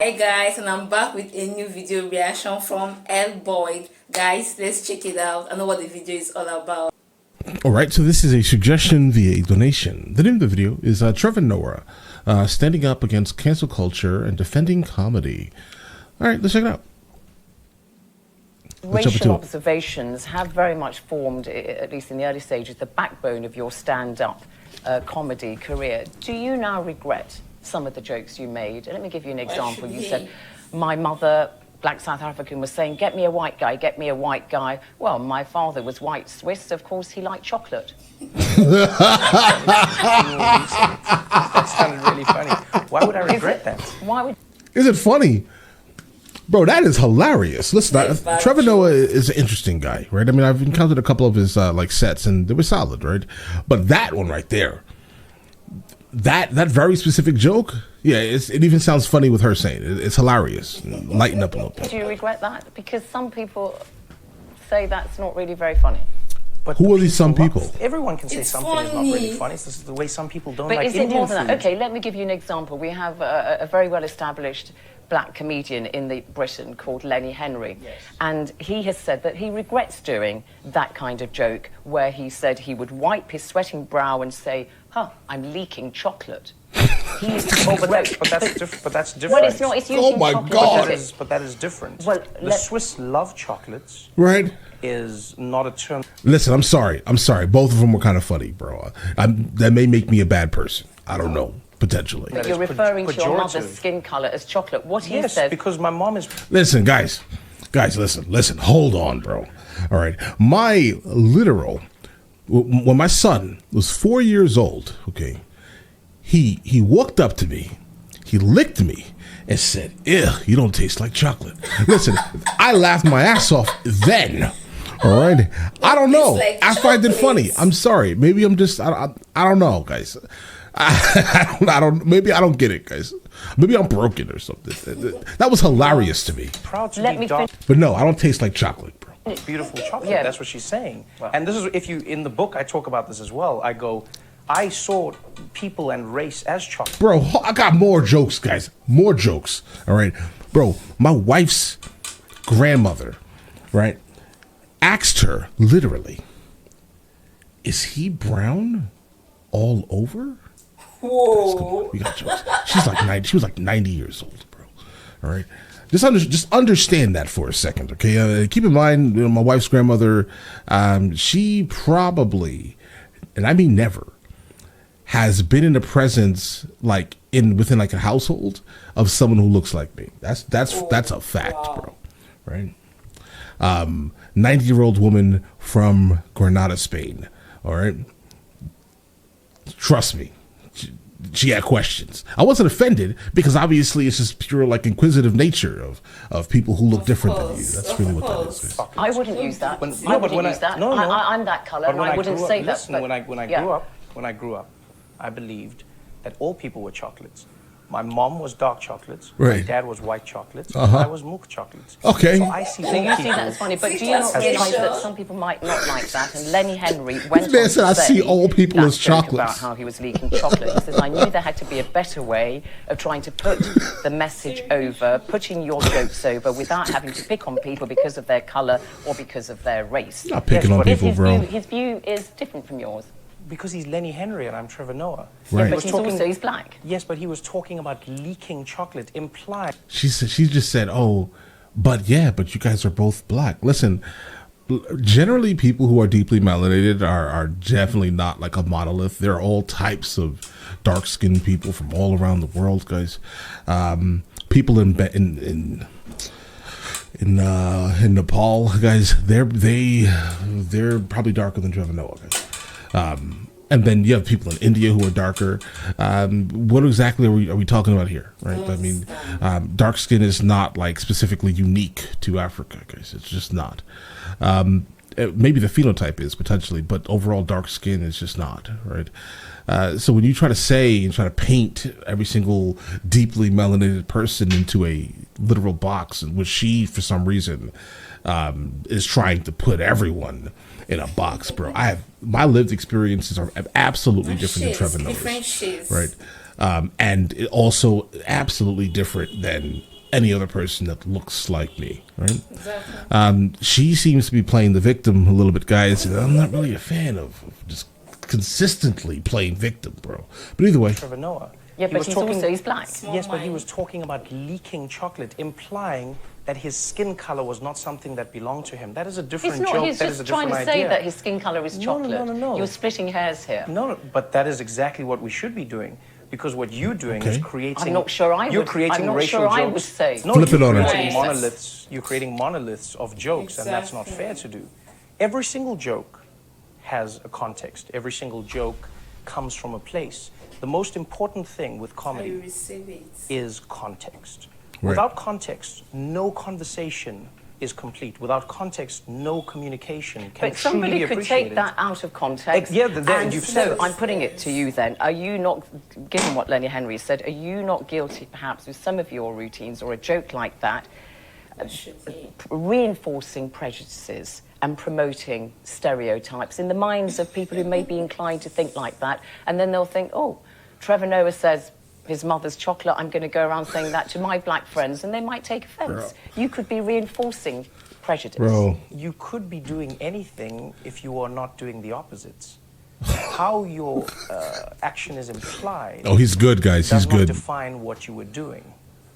Hey guys, and I'm back with a new video reaction from L Boyd. Guys, let's check it out. I know what the video is all about. Alright, so this is a suggestion via a donation. The name of the video is Trevor Noah standing up against cancel culture and defending comedy. Alright, let's check it out. Racial observations have very much formed, at least in the early stages, the backbone of your stand-up comedy career. Do you now regret some of the jokes you made? Let me give you an example. You said, my mother, black South African, was saying, get me a white guy, get me a white guy. Well, my father was white Swiss. Of course, he liked chocolate. That sounded really funny. Why would I regret that? Why would... Is it funny? Bro, that is hilarious. Listen, Trevor Noah is an interesting guy, right? I mean, I've encountered a couple of his sets, and they were solid, right? But that one right there, that very specific joke, yeah, it even sounds funny with her saying it. It's hilarious. Lighten up a little bit. Do you regret that? Because some people say that's not really very funny. But who are these some people? Everyone can say something is not really funny. This is the way some people don't like But is it more than that? food. Okay, let me give you an example. We have a very well-established black comedian in Britain called Lenny Henry. Yes. And he has said that he regrets doing that kind of joke where he said he would wipe his sweating brow and say, I'm leaking chocolate. But that's different. Well, it's not. It's usually Oh my chocolate. God. But that is different. Well, the Swiss love chocolates. Right? Is not a term. Listen, I'm sorry. Both of them were kind of funny, bro. That may make me a bad person. I don't know. Potentially. But you're referring to your mother's skin color as chocolate. What he says... Yes, because my mom is... Listen, guys, listen. Hold on, bro. All right. When my son was 4 years old, okay, he walked up to me, he licked me, and said, "Ew, you don't taste like chocolate." Listen, I laughed my ass off then. All right. I don't know. Like I find it funny. I'm sorry. Maybe I'm just, I don't know, guys. Maybe I don't get it, guys. Maybe I'm broken or something. That was hilarious to me. Proud to Let be me dark. But no, I don't taste like chocolate, bro. Beautiful chocolate. Yeah. That's what she's saying. Wow. And this is, if you, in the book, I talk about this as well. I go, I saw people and race as chocolate. Bro, I got more jokes, guys. More jokes. All right. Bro, my wife's grandmother, right, asked her, literally, is he brown all over? Whoa. We got jokes. She was like 90 years old, bro. All right. Just understand that for a second, okay? Keep in mind, my wife's grandmother, she probably, and I mean never, has been in the presence within a household of someone who looks like me. That's a fact, bro. Right? 90-year-old woman from Granada, Spain. All right. Trust me. She had questions. I wasn't offended because obviously it's just pure inquisitive nature of people who look different than you. That's really what that is. I wouldn't use that. When- I no, but wouldn't when use that. no, no. I'm that color, But and when I wouldn't grew up- say that. listen, but- when I yeah. grew up, I believed that all people were chocolates. My mom was dark chocolates. Right. My dad was white chocolates. Uh-huh. I was milk chocolates. Okay. So I see. So all you see people that as funny, but do you That's not realise sure. that some people might not like that? And Lenny Henry went man on said, to "I say see all people that as joke chocolates." about how he was leaking chocolate. He says, I knew there had to be a better way of trying to put the message over, putting your jokes over, without having to pick on people because of their colour or because of their race. Not picking on people, bro. His view is different from yours. Because he's Lenny Henry and I'm Trevor Noah. Right. But he's black. Yes, but he was talking about leaking chocolate, implied. She just said, "Oh, but you guys are both black." Listen, generally people who are deeply melanated are definitely not like a monolith. There are all types of dark-skinned people from all around the world, guys. People in Nepal, guys, they're probably darker than Trevor Noah, guys. And then you have people in India who are darker. What exactly are we talking about here, right? I mean, dark skin is not specifically unique to Africa, guys. It's just not. Maybe the phenotype is potentially, but overall dark skin is just not, right? So when you try to say and try to paint every single deeply melanated person into a literal box in which she, for some reason, is trying to put everyone in a box, bro. My lived experiences are absolutely different than Trevor Noah's. Different shades. Right. and it also absolutely different than any other person that looks like me, right? Exactly. She seems to be playing the victim a little bit, guys. And I'm not really a fan of just consistently playing victim, bro. But either way, Trevor Noah. Yeah, He but was he's talking- also, he's black. Small Yes, but he mind. was talking about leaking chocolate, implying that his skin color was not something that belonged to him. That is a different He's not, joke. he's that is a just trying different to say idea. that his skin colour is No, no, chocolate. no, no, no. You're splitting hairs here. No, but that is exactly what we should be doing. Because what you're doing is Okay. creating. I'm not sure I You're would- creating I'm not racial sure jokes. I would say. No, Flip it you're on her. creating Right. monoliths. You're creating monoliths of jokes, and that's not fair to do. Every single joke has a context. Every single joke comes from a place. The most important thing with How you comedy receive it. is context. Right. Without context, no conversation is complete. Without context, no communication can But truly somebody be could appreciated. take that out of context. Yeah, then and you've so said it. I'm putting it to you then. Are you not, given what Lenny Henry said, are you not guilty perhaps with some of your routines or a joke like that, That should be. reinforcing prejudices and promoting stereotypes in the minds of people who may be inclined to think like that, and then they'll think, oh, Trevor Noah says his mother's chocolate, I'm going to go around saying that to my black friends, and they might take offence. You could be reinforcing prejudice. bro, You could be doing anything if you are not doing the opposites. How your action is implied oh, he's good, guys. does He's not good. define what you were doing.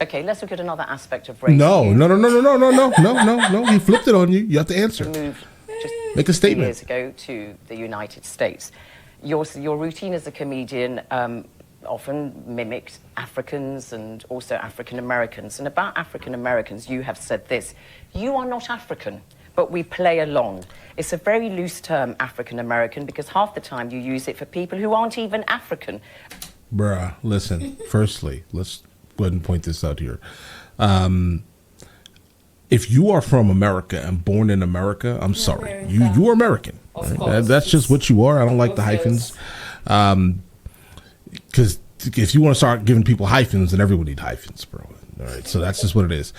Okay, let's look at another aspect of race. No, You no, no, no, no, no, no, no, no, no, no. He flipped it on you. You have to answer. moved just Make a 2 statement. years ago to the United States. Your routine as a comedian often mimicked Africans and also African Americans. And about African Americans, you have said this: you are not African, but we play along. It's a very loose term, African American, because half the time you use it for people who aren't even African. Bruh, listen. Firstly, let's go ahead and point this out here. If you are from America and born in America, I'm sorry. You are American. Of right? course. That's just what you are. I don't like the Obvious. hyphens. Because if you want to start giving people hyphens, then everyone need hyphens, bro. All right, so that's just what it is.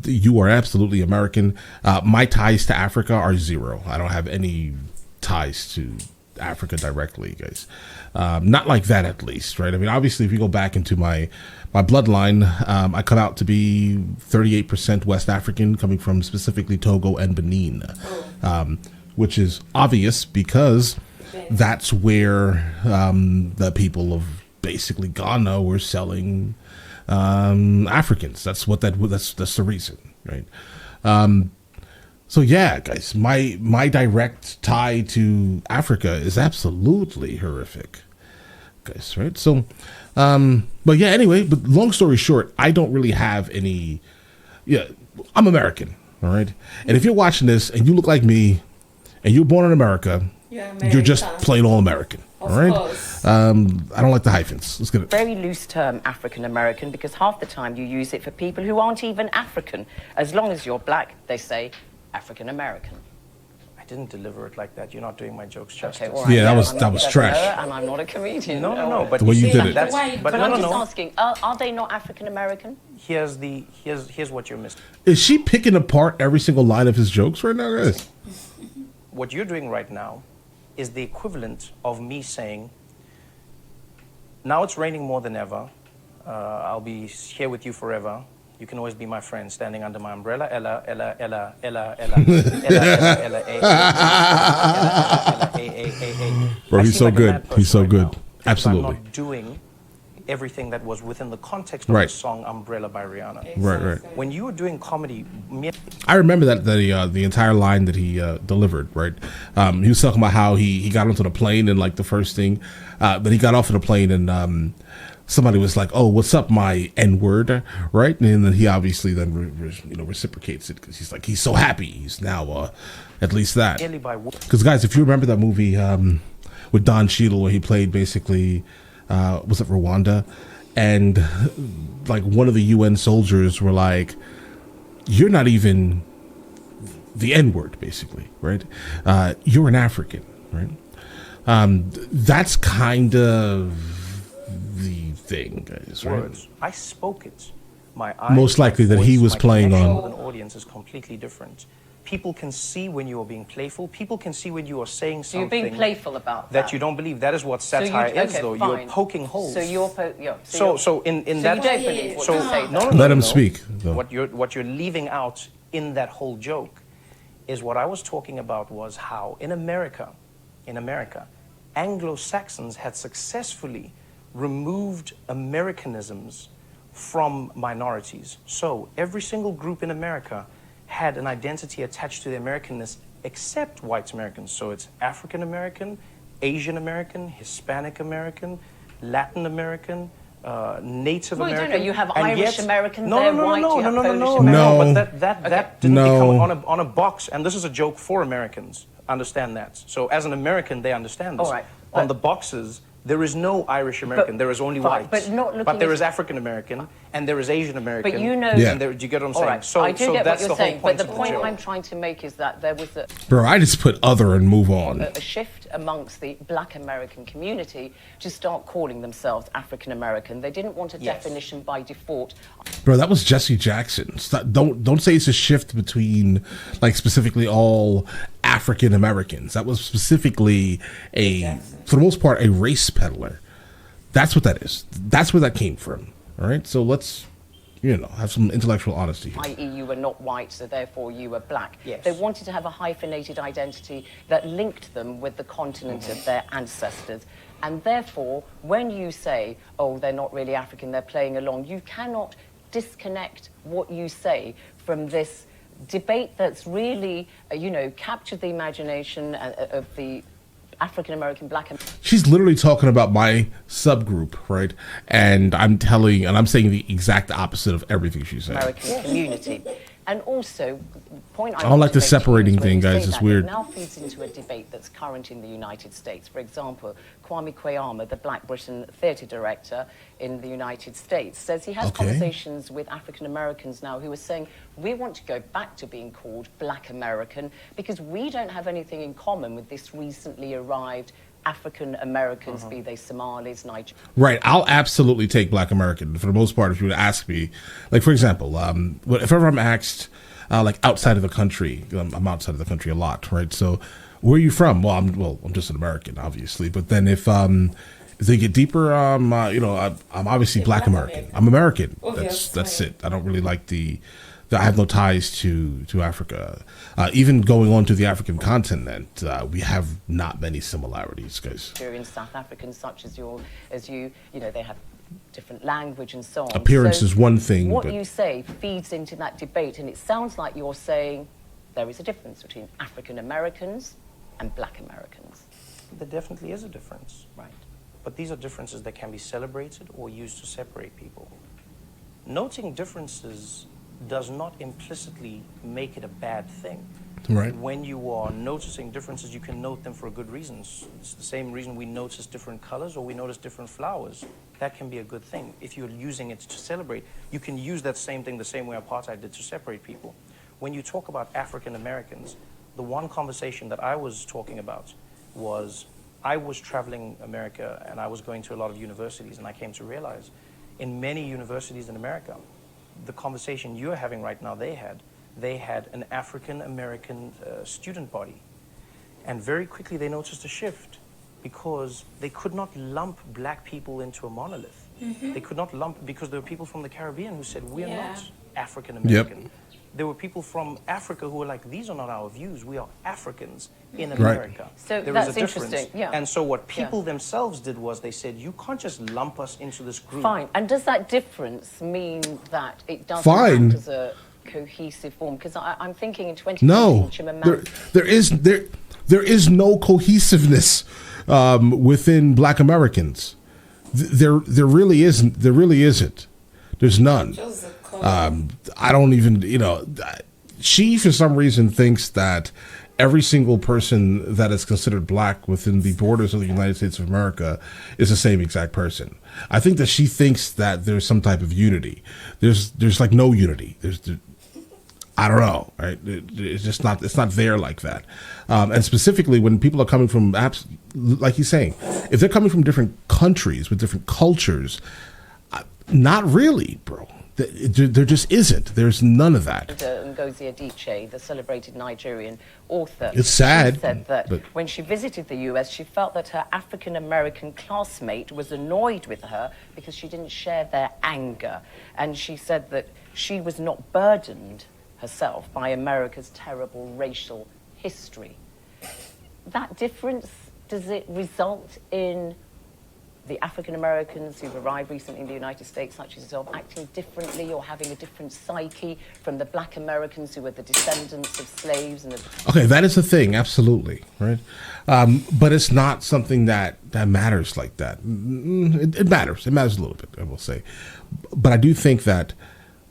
You are absolutely American. My ties to Africa are zero. I don't have any ties to Africa directly, guys. Not like that, at least, right? I mean, obviously, if you go back into my bloodline, I come out to be 38% West African, coming from specifically Togo and Benin, which is obvious because that's where the people of basically Ghana were selling Africans. That's the reason, right? So yeah, guys, my direct tie to Africa is absolutely horrific, guys, right? So, but yeah, anyway, but long story short, I don't really have any. Yeah, I'm American, all right. And if you're watching this and you look like me, and you're born in America, you're just plain all American, all right. course. I don't like the hyphens. Let's get it. Very loose term, African American, because half the time you use it for people who aren't even African. As long as you're black, they say African American. I didn't deliver it like that. You're not doing my jokes justice. all right, Yeah, that no, was- I'm that not was Trevor trash. Noah, and I'm not a comedian. No. But The way you did it. That's, Why- but But no, I'm no, just no. asking, are they not African American? Here's what you're missing. Is she picking apart every single line of his jokes right now, guys? What you're doing right now is the equivalent of me saying, now it's raining more than ever. I'll be here with you forever. You can always be my friend, standing under my umbrella. Ella, Ella, Ella, Ella, Ella, Ella, Ella, Ella, A. Bro, I he's seem so like a good. mad person He's so right good. now because Absolutely. I'm not doing everything that was within the context of Right. the song Umbrella by Rihanna. Right. When you were doing comedy, I remember that the entire line that he delivered. Right, he was talking about how he got onto the plane and like the first thing, but he got off of the plane and somebody was like, "Oh, what's up, my N-word?" Right, and then he obviously then reciprocates it because he's like he's so happy he's now at least that. merely by Because guys, if you remember that movie with Don Cheadle where he played basically was it Rwanda, and like one of the UN soldiers were like, "You're not even the N-word, basically, right? You're an African, right?" That's kind of the thing, guys, right? words. I spoke it. My eyes, Most likely my that he voice, was my playing connection on- with an audience is completely different. People can see when you are being playful. People can see when you are saying So you're something being playful about that you don't believe. That is what satire is, though. Fine. You're poking holes. So you're So in so that. you don't believe what So you say. no, Let him speak, though. What you're leaving out in that whole joke is what I was talking about was how in America, Anglo-Saxons had successfully removed Americanisms from minorities. So every single group in America had an identity attached to the Americanness except white Americans. So it's African American, Asian American, Hispanic American, Latin American, Native Well, you American. don't know. You have and Irish yet- Americans, No, they're no, no, white, no, you no, have no, no, Polish no, Americans. No. But that didn't No. become on a box, and this is a joke for Americans. Understand that. So as an American, they understand this. All right, On but- the boxes, there is no Irish American. There is only fine, white. but not looking But there at- is African American, and there is Asian American. But you know... Yeah. And there, do you get what I'm All saying? right, So, I do so get that's what you're the saying, whole point but the of point joke. I'm trying to make is that there was Bro, I just put other and move on. a shift amongst the black American community to start calling themselves African American. They didn't want a Yes. definition by default. Bro, that was Jesse Jackson. Don't say it's a shift between, like, specifically all African Americans. That was specifically for the most part, a race peddler. That's what that is. That's where that came from. All right, so let's, have some intellectual honesty here. i.e. you were not white, so therefore you were black. Yes. They wanted to have a hyphenated identity that linked them with the continent of their ancestors. And therefore, when you say, oh, they're not really African, they're playing along, you cannot disconnect what you say from this debate that's really, captured the imagination of the African-American, black... She's literally talking about my subgroup, right? And I'm saying the exact opposite of everything she's saying. American community. And also, point I don't like the separating thing, guys. It's weird. It now feeds into a debate that's current in the United States. For example, Kwame Kwame, the Black Britain theatre director in the United States, says he has conversations with African Americans now who are saying, we want to go back to being called Black American because we don't have anything in common with this recently arrived African Americans, be they Somalis, Nigerians. Right. I'll absolutely take Black American for the most part. If you would ask me, like, for example, if ever I'm asked, like, outside of the country, I'm outside of the country a lot, right? So where are you from? Well, I'm just an American, obviously. But then if they get deeper, I'm obviously Black American. I'm American. That's it. I don't really like I have no ties to Africa. Even going on to the African continent, we have not many similarities, guys. In South Africans, such as you, they have different language and so on. Appearance So is one thing. What but you say feeds into that debate, and it sounds like you're saying there is a difference between African Americans and Black Americans. There definitely is a difference. Right. But these are differences that can be celebrated or used to separate people. Noting differences does not implicitly make it a bad thing. Right. When you are noticing differences, you can note them for good reasons. It's the same reason we notice different colors or we notice different flowers. That can be a good thing. If you're using it to celebrate, you can use that same thing the same way apartheid did to separate people. When you talk about African Americans, the one conversation that I was talking about was I was traveling America and I was going to a lot of universities, and I came to realize in many universities in America, the conversation you're having right now, they had an African American student body. And very quickly they noticed a shift because they could not lump black people into a monolith. They could not lump, because there were people from the Caribbean who said, we're not African American. Yep. There were people from Africa who were like, these are not our views, we are Africans in America. So There that's is a difference. interesting, yeah. And so what people themselves did was they said, you can't just lump us into this group. Fine. And does that difference mean that it doesn't Fine. act as a cohesive form? Because I'm thinking in 2020, no, there is no cohesiveness within Black Americans. There really isn't. There really isn't. There's none. I don't even, she for some reason thinks that every single person that is considered black within the borders of the United States of America is the same exact person. I think that she thinks that there's some type of unity. There's like no unity. I don't know, right? It's just not. It's not there like that. And specifically, when people are coming from like he's saying, if they're coming from different countries with different cultures, not really, bro. There just isn't. There's none of that. Ngozi Adichie, the celebrated Nigerian author. It's sad, She said that but when she visited the US, she felt that her African-American classmate was annoyed with her because she didn't share their anger. And she said that she was not burdened herself by America's terrible racial history. That difference, does it result in the African Americans who've arrived recently in the United States, such as yourself, acting differently or having a different psyche from the Black Americans who were the descendants of slaves? Okay, that is the thing, absolutely, right? But it's not something that matters like that. It matters. It matters a little bit, I will say. But I do think that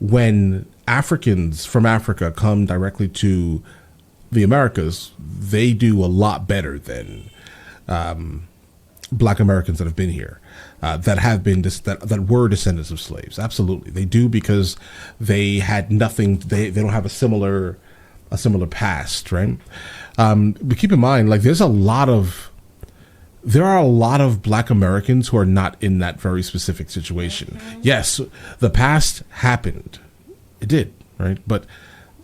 when Africans from Africa come directly to the Americas, they do a lot better than Black Americans that have been here, that were descendants of slaves. Absolutely, they do, because they had nothing. They don't have a similar past, right? But keep in mind, like, there are a lot of Black Americans who are not in that very specific situation. Yes, the past happened, it did, right? But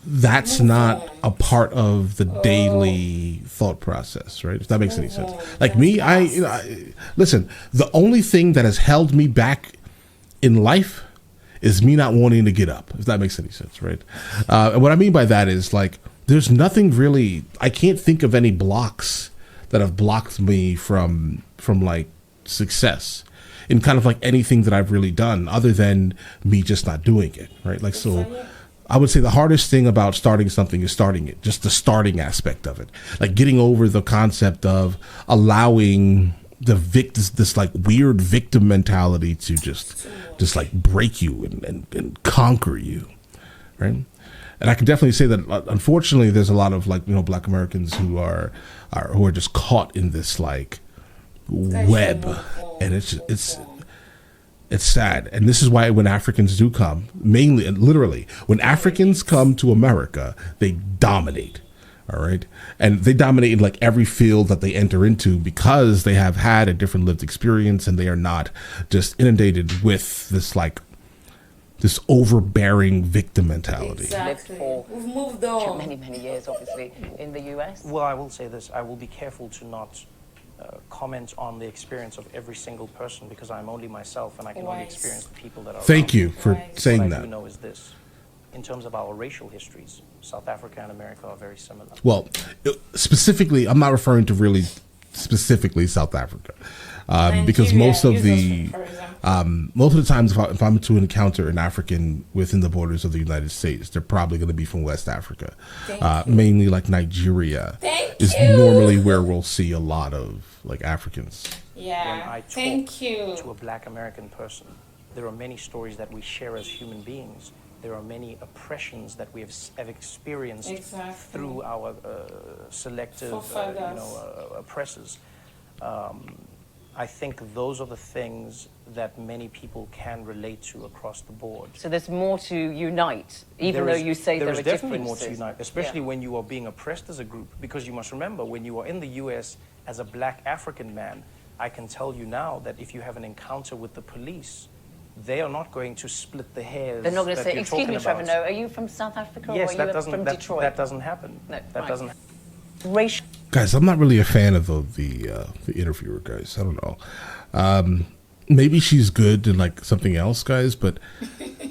that's not a part of the daily thought process, right? If that makes any sense. Like me, I listen, the only thing that has held me back in life is me not wanting to get up, if that makes any sense, right? And what I mean by that is, like, there's nothing really, I can't think of any blocks that have blocked me from like success in kind of like anything that I've really done, other than me just not doing it, right? Like, so I would say the hardest thing about starting something is starting it, just the starting aspect of it, like getting over the concept of allowing this like weird victim mentality to just like break you and conquer you, right? And I can definitely say that, unfortunately, there's a lot of, like, you know, Black Americans who are just caught in this like web, and it's sad. And this is why when Africans do come, mainly and literally, when Africans come to America, they dominate. All right. And they dominate in like every field that they enter into, because they have had a different lived experience, and they are not just inundated with this overbearing victim mentality. Exactly. We've moved on. Many years, obviously, in the US. Well, I will say this. I will be careful to not comment on the experience of every single person, because I'm only myself, and I can only experience the people that are Thank around. you for saying What I that. do know is this. In terms of our racial histories, South Africa and America are very similar. Well, specifically, I'm not referring to really specifically South Africa, because most of the times, if I'm to encounter an African within the borders of the United States, they're probably going to be from West Africa, mainly like Nigeria is normally where we'll see a lot of like Africans. Yeah. When I talk to a Black American person, there are many stories that we share as human beings. There are many oppressions that we have experienced through our selective, oppressors. I think those are the things that many people can relate to across the board. So there's more to unite, even though you say there are differences. There is definitely more to unite, especially when you are being oppressed as a group. Because you must remember, when you are in the U.S. as a Black African man, I can tell you now that if you have an encounter with the police, they are not going to split the hairs. They're not going to say, "Excuse me, Trevor Noah, are you from South Africa, yes, or are you from Detroit?" That doesn't happen. No, that doesn't happen. Racial. Guys, I'm not really a fan of the interviewer, guys. I don't know. Maybe she's good in like something else, guys, but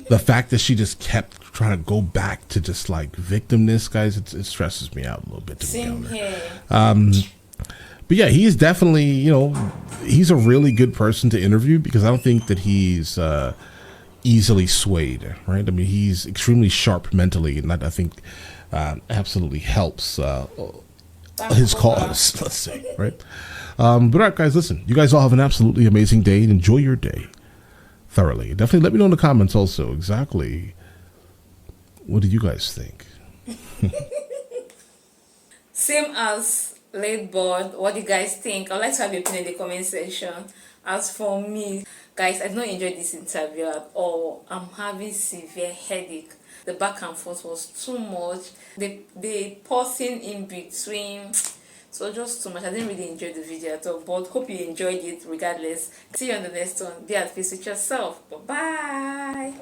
the fact that she just kept trying to go back to just like victimness, guys, it stresses me out a little bit. Same here. But yeah, he's definitely, you know, he's a really good person to interview, because I don't think that he's easily swayed, right? I mean, he's extremely sharp mentally, and that, I think, absolutely helps his cause, let's say, right? But all right, guys, listen, you guys all have an absolutely amazing day, and enjoy your day thoroughly. Definitely let me know in the comments also exactly what do you guys think. Same as Late Board, what do you guys think? I'd like to have your opinion in the comment section. As for me, guys, I've not enjoyed this interview at all. I'm having severe headache. The back and forth was too much. The pausing in between, so just too much. I didn't really enjoy the video at all, but hope you enjoyed it regardless. See you on the next one. Be at peace with yourself. Bye bye.